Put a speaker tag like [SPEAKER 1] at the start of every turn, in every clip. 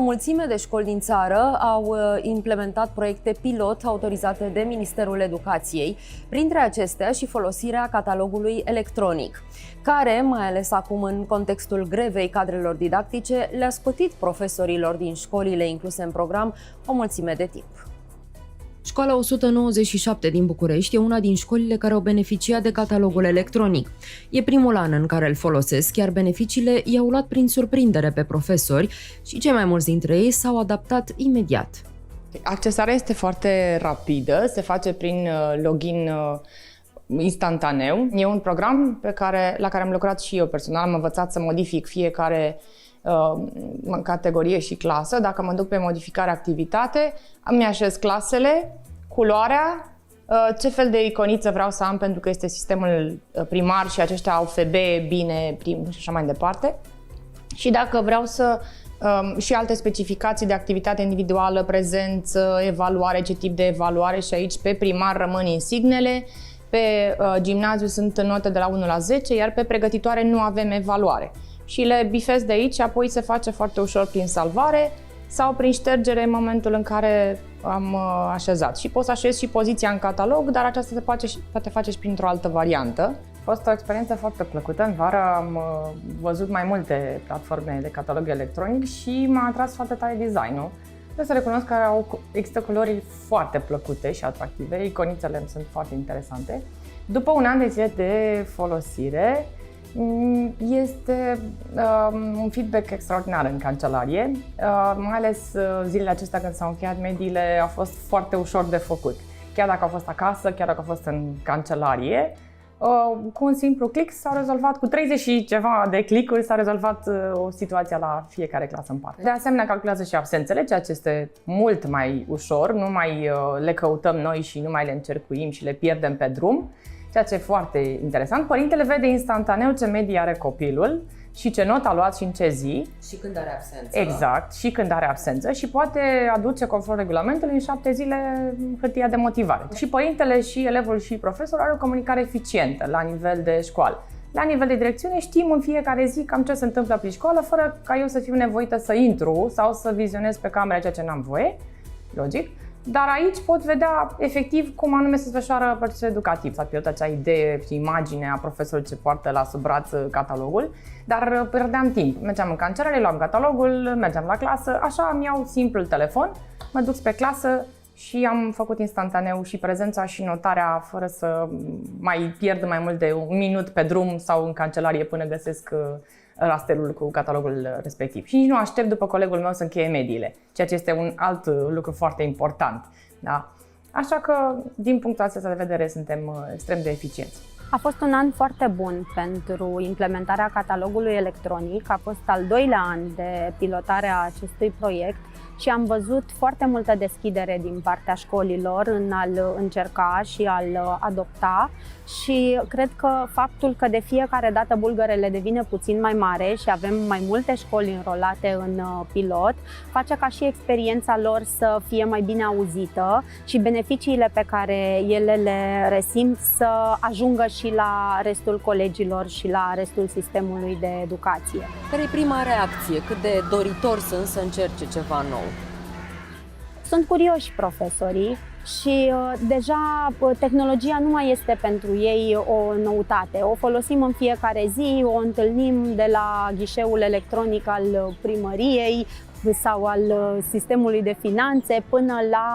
[SPEAKER 1] O mulțime de școli din țară au implementat proiecte pilot autorizate de Ministerul Educației, printre acestea și folosirea catalogului electronic, care, mai ales acum în contextul grevei cadrelor didactice, le-a scutit profesorilor din școlile incluse în program o mulțime de timp. Școala 197 din București e una din școlile care au beneficiat de catalogul electronic. E primul an în care îl folosesc, iar beneficiile i-au luat prin surprindere pe profesori și cei mai mulți dintre ei s-au adaptat imediat.
[SPEAKER 2] Accesarea este foarte rapidă, se face prin login instantaneu. E un program la care am lucrat și eu personal, am învățat să modific fiecare categorie și clasă. Dacă mă duc pe modificare activitate, îmi așez clasele, culoarea, ce fel de iconiță vreau să am pentru că este sistemul primar și aceștia au FB, bine, prim și așa mai departe. Și dacă vreau să și alte specificații de activitate individuală, prezență, evaluare, ce tip de evaluare, și aici pe primar rămân insignele, pe gimnaziu sunt note de la 1 la 10, iar pe pregătitoare nu avem evaluare. Și le bifez de aici, apoi se face foarte ușor prin salvare sau prin ștergere în momentul în care am așezat. Și pot să așez și poziția în catalog, dar aceasta se poate face și printr-o altă variantă. A fost o experiență foarte plăcută. În vară am văzut mai multe platforme de catalog electronic și m-a atras foarte tare designul. Trebuie să recunosc că există culori foarte plăcute și atractive, iconițele sunt foarte interesante. După un an de zile de folosire, este un feedback extraordinar în cancelarie, mai ales zilele acestea când s-au încheiat mediile, a fost foarte ușor de făcut. Chiar dacă au fost acasă, chiar dacă au fost în cancelarie, cu un simplu click s-au rezolvat, cu 30 și ceva de click-uri s-a rezolvat o situație la fiecare clasă în parte. De asemenea, calculează și absențele, ceea ce este mult mai ușor, nu mai le căutăm noi și nu mai le încercuim și le pierdem pe drum. Ceea ce e foarte interesant. Părintele vede instantaneu ce medie are copilul și ce notă a luat și în ce zi.
[SPEAKER 1] Și când are absență.
[SPEAKER 2] Exact, și când are absență și poate aduce, conform regulamentului, în 7 zile hârtia de motivare. Și părintele, și elevul, și profesorul are o comunicare eficientă la nivel de școală. La nivel de direcțiune știm în fiecare zi cam ce se întâmplă prin școală, fără ca eu să fiu nevoită să intru sau să vizionez pe camera ceea ce n-am voie, logic. Dar aici pot vedea efectiv cum anume se desfășoară procesul educativ. S-a pierdut acea idee și imagine a profesorului ce poartă la sub braț catalogul, dar pierdeam timp. Mergeam în cancelare, luam catalogul, mergeam la clasă, așa îmi iau simplul telefon, mă duc spre clasă și am făcut instantaneu și prezența și notarea fără să mai pierd mai mult de un minut pe drum sau în cancelarie până găsesc rasterul cu catalogul respectiv. Și nici nu aștept după colegul meu să încheie mediile, ceea ce este un alt lucru foarte important. Da? Așa că, din punctul acesta de vedere, suntem extrem de eficienți.
[SPEAKER 3] A fost un an foarte bun pentru implementarea catalogului electronic. A fost al doilea an de pilotare a acestui proiect și am văzut foarte multă deschidere din partea școlilor în a-l încerca și a-l adopta și cred că faptul că de fiecare dată bulgărele devine puțin mai mare și avem mai multe școli înrolate în pilot face ca și experiența lor să fie mai bine auzită și beneficiile pe care ele le resimt să ajungă și la restul colegilor și la restul sistemului de educație.
[SPEAKER 1] Care e prima reacție? Cât de doritori sunt să încerce ceva nou?
[SPEAKER 3] Sunt curioși profesorii și deja tehnologia nu mai este pentru ei o noutate. O folosim în fiecare zi, o întâlnim de la ghișeul electronic al primăriei sau al sistemului de finanțe până la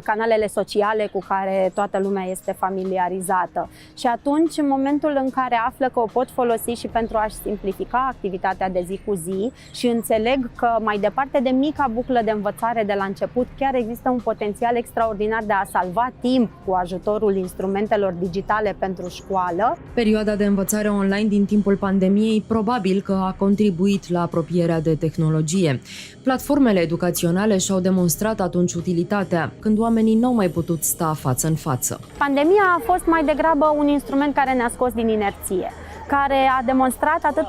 [SPEAKER 3] canalele sociale cu care toată lumea este familiarizată. Și atunci, în momentul în care află că o pot folosi și pentru a-și simplifica activitatea de zi cu zi și înțeleg că mai departe de mica buclă de învățare de la început, chiar există un potențial extraordinar de a salva timp cu ajutorul instrumentelor digitale pentru școală.
[SPEAKER 1] Perioada de învățare online din timpul pandemiei probabil că a contribuit la apropierea de tehnologie. Platformele educaționale și-au demonstrat atunci utilitatea, când oamenii n-au mai putut sta față în față.
[SPEAKER 3] Pandemia a fost mai degrabă un instrument care ne-a scos din inerție. care a demonstrat atât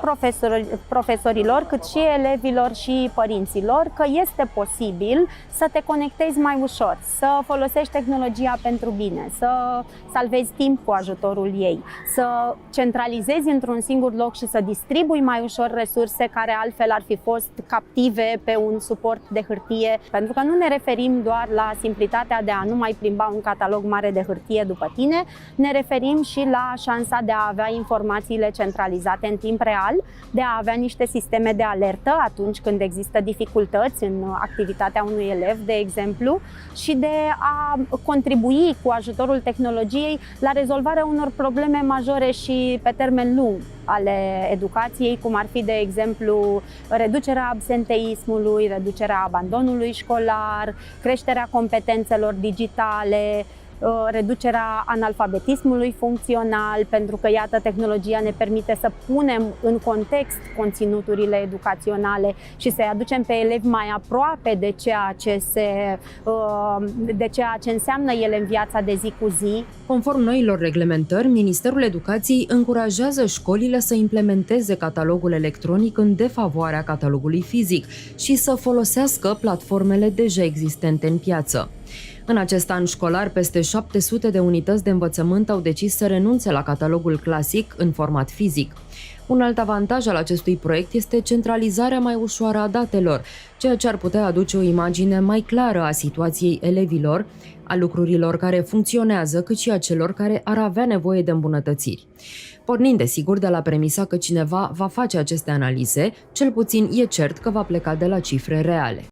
[SPEAKER 3] profesorilor cât și elevilor și părinților că este posibil să te conectezi mai ușor, să folosești tehnologia pentru bine, să salvezi timp cu ajutorul ei, să centralizezi într-un singur loc și să distribui mai ușor resurse care altfel ar fi fost captive pe un suport de hârtie, pentru că nu ne referim doar la simplitatea de a nu mai plimba un catalog mare de hârtie după tine, ne referim și la șansa de a avea informațiile centralizate în timp real, de a avea niște sisteme de alertă atunci când există dificultăți în activitatea unui elev, de exemplu, și de a contribui cu ajutorul tehnologiei la rezolvarea unor probleme majore și pe termen lung ale educației, cum ar fi, de exemplu, reducerea absenteismului, reducerea abandonului școlar, creșterea competențelor digitale, reducerea analfabetismului funcțional, pentru că, iată, tehnologia ne permite să punem în context conținuturile educaționale și să-i aducem pe elevi mai aproape de ceea ce înseamnă ele în viața de zi cu zi.
[SPEAKER 1] Conform noilor reglementări, Ministerul Educației încurajează școlile să implementeze catalogul electronic în defavoarea catalogului fizic și să folosească platformele deja existente în piață. În acest an școlar, peste 700 de unități de învățământ au decis să renunțe la catalogul clasic în format fizic. Un alt avantaj al acestui proiect este centralizarea mai ușoară a datelor, ceea ce ar putea aduce o imagine mai clară a situației elevilor, a lucrurilor care funcționează, cât și a celor care ar avea nevoie de îmbunătățiri. Pornind, desigur, de la premisa că cineva va face aceste analize, cel puțin e cert că va pleca de la cifre reale.